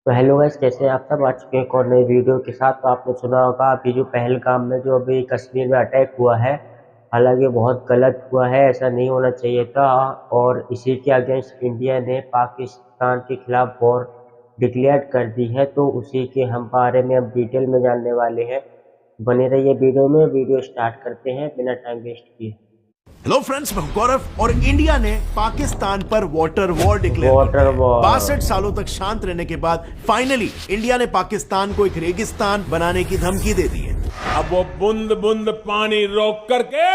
तो hello guys, कैसे हैं आप सब। आ चुके हैं एक और नई वीडियो के साथ। तो आपने सुना होगा अभी जो पहलगाम में जो अभी कश्मीर में अटैक हुआ है, हालांकि बहुत गलत हुआ है, ऐसा नहीं होना चाहिए था। और इसी के अगेंस्ट इंडिया ने पाकिस्तान के खिलाफ वॉर डिक्लेयर कर दी है। तो उसी के हम बारे में अब डिटेल में जानने वाले हैं। बने रहिए वीडियो में। वीडियो स्टार्ट करते हैं बिना टाइम वेस्ट किए। हेलो फ्रेंड्स, मैं गौरव और इंडिया ने पाकिस्तान पर water war declare water war 62 सालों तक शांत रहने के बाद फाइनली इंडिया ने पाकिस्तान को एक रेगिस्तान बनाने की धमकी दे दी है। अब वो बूंद बूंद पानी रोक करके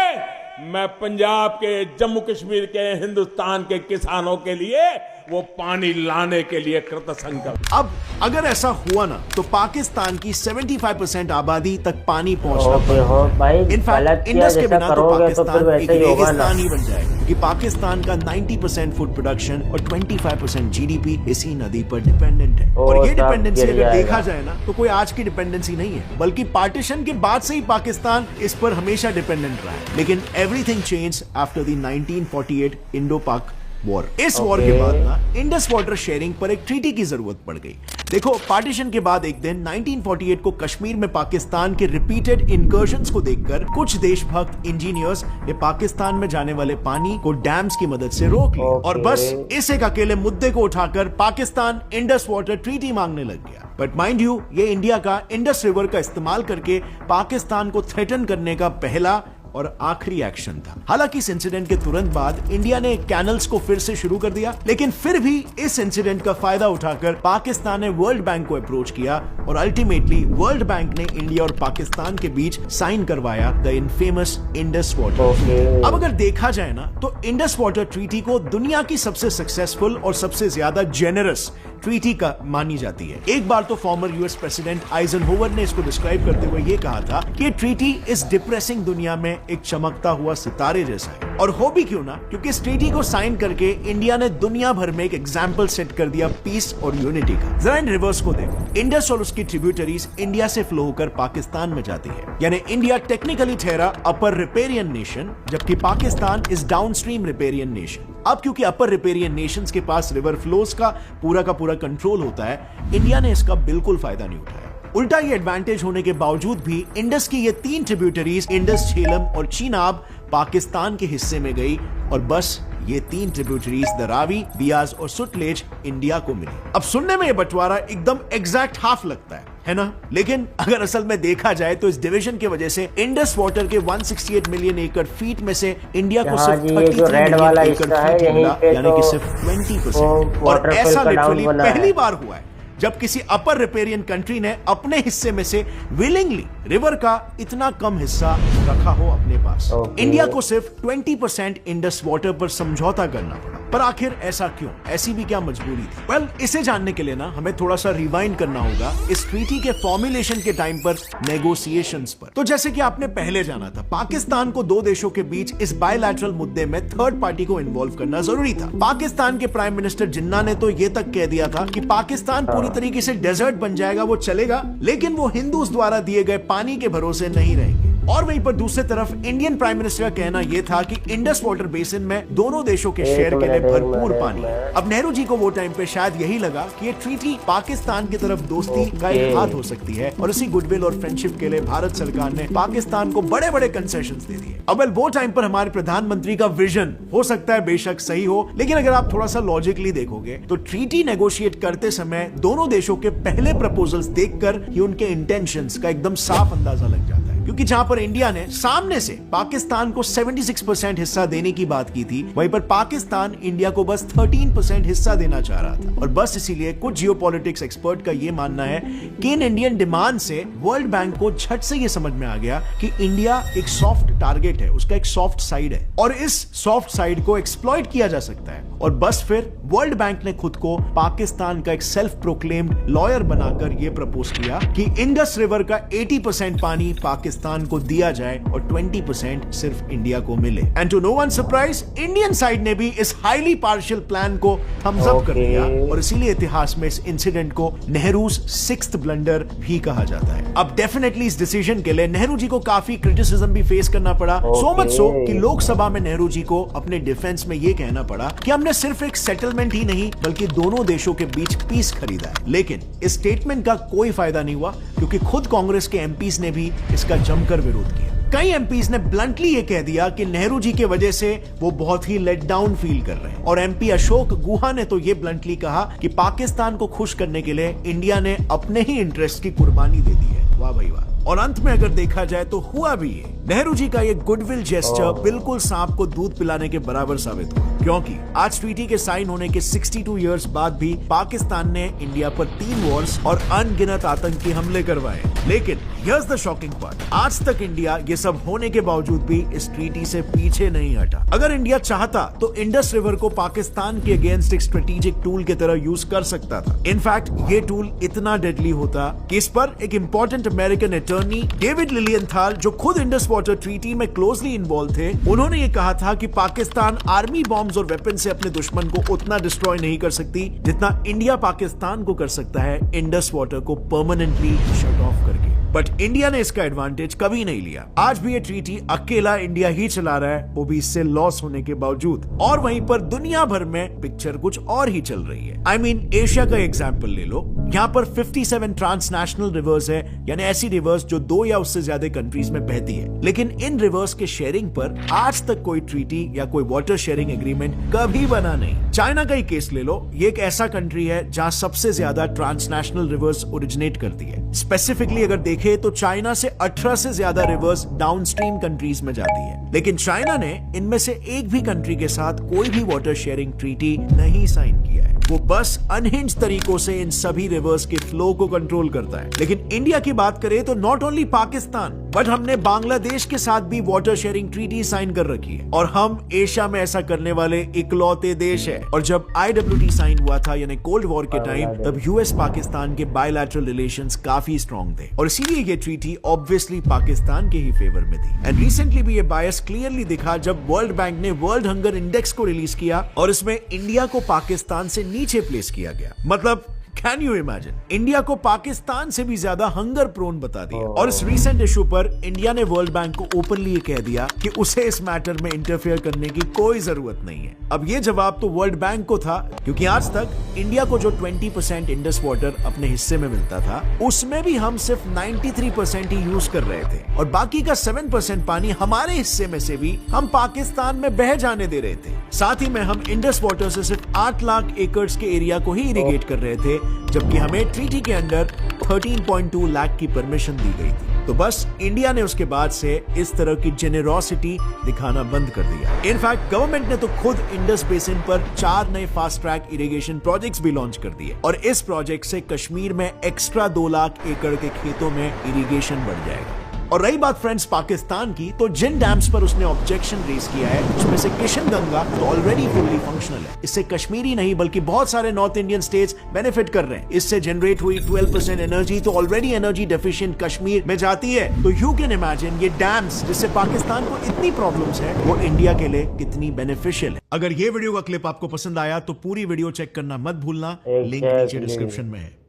मैं पंजाब के, जम्मू कश्मीर के, हिंदुस्तान के किसानों के लिए वो पानी लाने के लिए कृतसंकल्प। अब अगर ऐसा हुआ ना तो पाकिस्तान की 75% आबादी तक पानी पहुंचना हो भाई, इनफैक्ट इंडस के बिना तो पाकिस्तान एक रेगिस्तान ही बन जाएगा, क्योंकि पाकिस्तान का 90% फूड प्रोडक्शन और 25% जीडीपी इसी नदी पर डिपेंडेंट है। और ये डिपेंडेंसी अगर देखा जाए ना तो कोई आज की डिपेंडेंसी नहीं है, बल्कि पार्टीशन के बाद से ही पाकिस्तान इस पर हमेशा डिपेंडेंट रहा है। लेकिन everything change after the 1948 Indo पाक वॉर। इस वॉर के बाद ना इंडस वाटर शेयरिंग पर एक ट्रीटी की जरूरत पड़ गई। देखो, पार्टीशन के बाद एक दिन 1948 को कश्मीर में पाकिस्तान के रिपीटेड इनकर्शंस को देखकर कुछ देशभक्त इंजीनियर्स ने पाकिस्तान में जाने वाले पानी को डैम्स की मदद से रोक लिया। और बस इस एक अकेले मुद्दे को उठाकर पाकिस्तान इंडस वाटर ट्रीटी मांगने लग गया। बट माइंड यू, ये इंडिया का इंडस रिवर का इस्तेमाल करके पाकिस्तान को थ्रेटन करने का पहला और आखिरी एक्शन था। हालांकि इस इंसिडेंट के तुरंत बाद इंडिया ने कैनल्स को फिर से शुरू कर दिया, लेकिन फिर भी इस इंसिडेंट का फायदा उठाकर पाकिस्तान ने वर्ल्ड बैंक को अप्रोच किया और अल्टीमेटली वर्ल्ड बैंक ने इंडिया और पाकिस्तान के बीच साइन करवाया द इनफेमस इंडस वाटर। अब अगर देखा जाए ना तो इंडस वाटर ट्रीटी को दुनिया की सबसे सक्सेसफुल और सबसे ज्यादा जेनरस ट्रीटी का मानी जाती है। एक बार तो फॉर्मर यूएस प्रेसिडेंट आइजनहोवर ने इसको डिस्क्राइब करते हुए ये कहा था कि ट्रीटी इस डिप्रेसिंग दुनिया में एक चमकता हुआ सितारे जैसा है। और हो भी क्यों ना, क्योंकि इस ट्रीटी को साइन करके इंडिया ने दुनिया भर में एक एग्जाम्पल सेट कर दिया पीस और यूनिटी का। जरा इन रिवर्स को देखो, इंडस और उसकी ट्रिब्यूटरीज इंडिया से फ्लो होकर पाकिस्तान में जाती है। यानी इंडिया टेक्निकली ठहरा अपर रिपेरियन नेशन, जबकि Pakistan is downstream riparian nation. अब क्योंकि अपर रिपेरियन नेशंस के पास रिवर फ्लोज का पूरा कंट्रोल होता है, इंडिया ने इसका बिल्कुल फायदा नहीं उठाया। उल्टा ये एडवांटेज होने के बावजूद भी इंडस की ये तीन ट्रिब्यूटरीज, इंडस, झेलम और चीनाब, पाकिस्तान के हिस्से में गई और बस ये तीन ट्रिब्यूटरीज द रावी, बियाज और सुतलेज इंडिया को मिली। अब सुनने में ये बंटवारा एकदम एग्जैक्ट हाफ लगता है ना? लेकिन अगर असल में देखा जाए तो इस डिवीजन की वजह से इंडस वाटर के 168 मिलियन एकड़ फीट में से इंडिया को सिर्फ 33 मिलियन एकड़ फीट मिला, यानी कि सिर्फ 20%। और ऐसा लिटरली पहली बार हुआ है जब किसी अपर रिपेरियन कंट्री ने अपने हिस्से में से विलिंगली रिवर का इतना कम हिस्सा रखा हो अपने पास। इंडिया को सिर्फ 20% इंडस वाटर पर समझौता करना पड़ा। पर आखिर ऐसा क्यों? ऐसी भी क्या मजबूरी थी? वेल, इसे जानने के लिए ना हमें थोड़ा सा रिवाइंड करना होगा इस ट्रीटी के फॉर्मुलेशन के टाइम पर, नेगोशिएशंस पर। तो जैसे कि आपने पहले जाना था, पाकिस्तान को दो देशों के बीच इस बायलैटरल मुद्दे में थर्ड पार्टी को इन्वॉल्व करना जरूरी था। पाकिस्तान के प्राइम मिनिस्टर जिन्ना ने तो ये तक कह दिया था कि पाकिस्तान पूरी तरीके से डेजर्ट बन जाएगा, वो चलेगा, लेकिन वो हिंदूज द्वारा दिए गए पानी के भरोसे नहीं रहेंगे। और वहीं पर दूसरी तरफ इंडियन प्राइम मिनिस्टर का कहना यह था कि इंडस वाटर बेसिन में दोनों देशों के शेयर के लिए भरपूर पानी है। अब नेहरू जी को वो टाइम पे शायद यही लगा कि ये ट्रीटी पाकिस्तान की तरफ दोस्ती का एक हाथ हो सकती है, और इसी गुडविल और फ्रेंडशिप के लिए भारत सरकार ने पाकिस्तान को बड़े बड़े कंसेशंस दे दिए। अब वो टाइम पर हमारे प्रधानमंत्री का विजन हो सकता है बेशक सही हो, लेकिन अगर आप थोड़ा सा लॉजिकली देखोगे तो ट्रीटी नेगोशिएट करते समय दोनों देशों के पहले प्रपोजल्स देखकर ही उनके इंटेंशंस का एकदम साफ अंदाजा लग जाता है। क्योंकि जहां पर इंडिया ने सामने से पाकिस्तान को 76% हिस्सा देने की बात की थी, वहीं पर पाकिस्तान इंडिया को बस 13% हिस्सा देना चाह रहा था। और बस इसीलिए कुछ जियोपॉलिटिक्स एक्सपर्ट का यह मानना है कि इन इंडियन डिमांड से वर्ल्ड बैंक को झट से यह समझ में आ गया कि इंडिया एक सॉफ्ट टारगेट है, उसका एक सॉफ्ट साइड है, और इस सॉफ्ट साइड को एक्सप्लॉइट किया जा सकता है। और बस फिर वर्ल्ड बैंक ने खुद को पाकिस्तान का एक सेल्फ प्रोक्लेम्ड लॉयर बनाकर यह प्रपोज किया कि इंडस रिवर का 80% पानी पाकिस्तान को दिया जाए और 20% सिर्फ इंडिया को मिले। And to no one surprise, Indian side ने भी इस हाईली पार्शियल प्लान को थम्स अप कर दिया, और इसीलिए इतिहास में इस इंसिडेंट को नेहरूज 6th ब्लंडर भी कहा जाता है। अब डेफिनेटली इस डिसीजन के लिए नेहरू जी को काफी क्रिटिसिज्म भी फेस करना पड़ा, सो मच सो कि लोकसभा में नेहरू जी को अपने डिफेंस में यह कहना पड़ा कि हमने सिर्फ एक सेटलमेंट सेटलमेंट ही नहीं बल्कि दोनों देशों के बीच पीस खरीदा है। लेकिन इस स्टेटमेंट का कोई फायदा नहीं हुआ क्योंकि खुद कांग्रेस के एमपीज ने भी इसका जमकर विरोध किया। कई एमपीज ने ब्लंटली ये कह दिया कि नेहरू जी की वजह से वो बहुत ही लेट डाउन फील कर रहे हैं। और एमपी अशोक गुहा ने तो ये ब्लंटली कहा कि पाकिस्तान को खुश करने के लिए इंडिया ने अपने ही इंटरेस्ट की कुर्बानी दे दी है। वाह भाई वाह। और अंत में अगर देखा जाए तो हुआ भी ये। नेहरू जी का ये गुडविल जेस्चर बिल्कुल सांप को दूध पिलाने के बराबर साबित हुआ, क्योंकि आज ट्रीटी के साइन होने के 62 इयर्स बाद भी पाकिस्तान ने इंडिया पर 3 वॉर्स और अनगिनत आतंकी हमले करवाए। लेकिन हियर्स द शॉकिंग पार्ट, आज तक इंडिया ये सब होने के बावजूद भी इस ट्रीटी से पीछे नहीं हटा। अगर इंडिया चाहता तो इंडस रिवर को पाकिस्तान के अगेंस्ट एक स्ट्रेटेजिक टूल की तरह यूज कर सकता था। इनफैक्ट ये टूल इतना डेडली होता कि इस पर एक इंपॉर्टेंट अमेरिकन अटॉर्नी डेविड लिलियंथाल, जो खुद इंडस वाटर ट्रीटी में क्लोजली इन्वॉल्व थे, उन्होंने ये कहा था कि पाकिस्तान आर्मी बॉम्ब्स और वेपन से अपने दुश्मन को उतना डिस्ट्रॉय नहीं कर सकती जितना इंडिया पाकिस्तान को कर सकता है इंडस वाटर को परमानेंटली शट ऑफ करके। बट इंडिया ने इसका एडवांटेज कभी नहीं लिया। आज भी ये ट्रीटी अकेला इंडिया ही चला रहा है, वो भी इससे लॉस होने के बावजूद। और वहीं पर दुनिया भर में पिक्चर कुछ और ही चल रही है। I mean, एशिया का एग्जाम्पल ले लो। यहाँ पर 57 ट्रांसनेशनल रिवर्स है, यानी ऐसी रिवर्स जो 2 या उससे ज्यादा कंट्रीज में बहती है। लेकिन इन रिवर्स के शेयरिंग पर आज तक कोई ट्रीटी या कोई वाटर शेयरिंग एग्रीमेंट कभी बना नहीं। चाइना का ही केस ले लो। ये एक ऐसा कंट्री है जहाँ सबसे ज्यादा ट्रांसनेशनल रिवर्स ओरिजिनेट करती है। स्पेसिफिकली अगर देखें तो चाइना से 18 से ज्यादा रिवर्स डाउनस्ट्रीम कंट्रीज में जाती है। लेकिन चाइना ने इनमें से एक भी कंट्री के साथ कोई भी वाटर शेयरिंग ट्रीटी नहीं साइन किया है। वो बस अनहिंज तरीकों से इन सभी रिवर्स के फ्लो को कंट्रोल करता है। लेकिन इंडिया की बात करें तो नॉट ओनली पाकिस्तान बट हमने बांग्लादेश के साथ भी वाटर शेयरिंग ट्रीटी साइन कर रखी है और हम एशिया में ऐसा करने वाले इकलौते देश है। और जब IWT साइन हुआ था यानी कोल्ड वॉर के टाइम, तब यूएस पाकिस्तान के बायलैटरल रिलेशंस काफी स्ट्रॉन्ग थे और इसीलिए ये ट्रीटी ऑब्वियसली पाकिस्तान के ही फेवर में थी। एंड रिसेंटली भी ये बायस क्लियरली दिखा जब वर्ल्ड बैंक ने वर्ल्ड हंगर इंडेक्स को रिलीज किया और इसमें इंडिया को पाकिस्तान से नीचे प्लेस किया गया। मतलब कैन यू इमेजिन, इंडिया को पाकिस्तान से भी ज्यादा हंगर प्रोन बता दिया। और इस रीसेंट इशू पर इंडिया ने वर्ल्ड बैंक को ओपनली कह दिया कि उसे इस मैटर में इंटरफेयर करने की कोई जरूरत नहीं है। अब ये जवाब तो वर्ल्ड बैंक को था, क्योंकि आज तक इंडिया को जो 20% इंडस वाटर अपने हिस्से में मिलता था उसमें भी हम सिर्फ 93% ही यूज कर रहे थे और बाकी का 7% पानी हमारे हिस्से में से भी हम पाकिस्तान में बह जाने दे रहे थे। साथ ही में हम इंडस वाटर से सिर्फ 8 लाख एकड़ के एरिया को ही इरिगेट कर रहे थे, जबकि हमें ट्रीटी के अंडर 13.2 लाख की परमिशन दी गई थी। तो बस इंडिया ने उसके बाद से इस तरह की जेनेरोसिटी दिखाना बंद कर दिया। इनफैक्ट गवर्नमेंट ने तो खुद इंडस बेसिन पर 4 नए फास्ट ट्रैक इरिगेशन प्रोजेक्ट्स भी लॉन्च कर दिए और इस प्रोजेक्ट से कश्मीर में एक्स्ट्रा 2 लाख एकड़ के खेतों में इरिगेशन बढ़ जाएगा। और रही बात फ्रेंड्स पाकिस्तान की, तो जिन डैम्स पर उसने ऑब्जेक्शन रेज किया है उसमें से किशनगंगा तो ऑलरेडी फुल्ली फंक्शनल है। इससे कश्मीर ही नहीं बल्कि बहुत सारे नॉर्थ इंडियन स्टेट्स बेनिफिट कर रहे हैं। इससे जनरेट हुई 12% एनर्जी तो ऑलरेडी एनर्जी डेफिशिएंट कश्मीर में जाती है। तो यू कैन इमेजिन ये डैम्स जिससे पाकिस्तान को इतनी प्रॉब्लम्स है वो इंडिया के लिए कितनी बेनिफिशियल है। अगर ये वीडियो का क्लिप आपको पसंद आया तो पूरी वीडियो चेक करना मत भूलना, लिंक नीचे डिस्क्रिप्शन में है।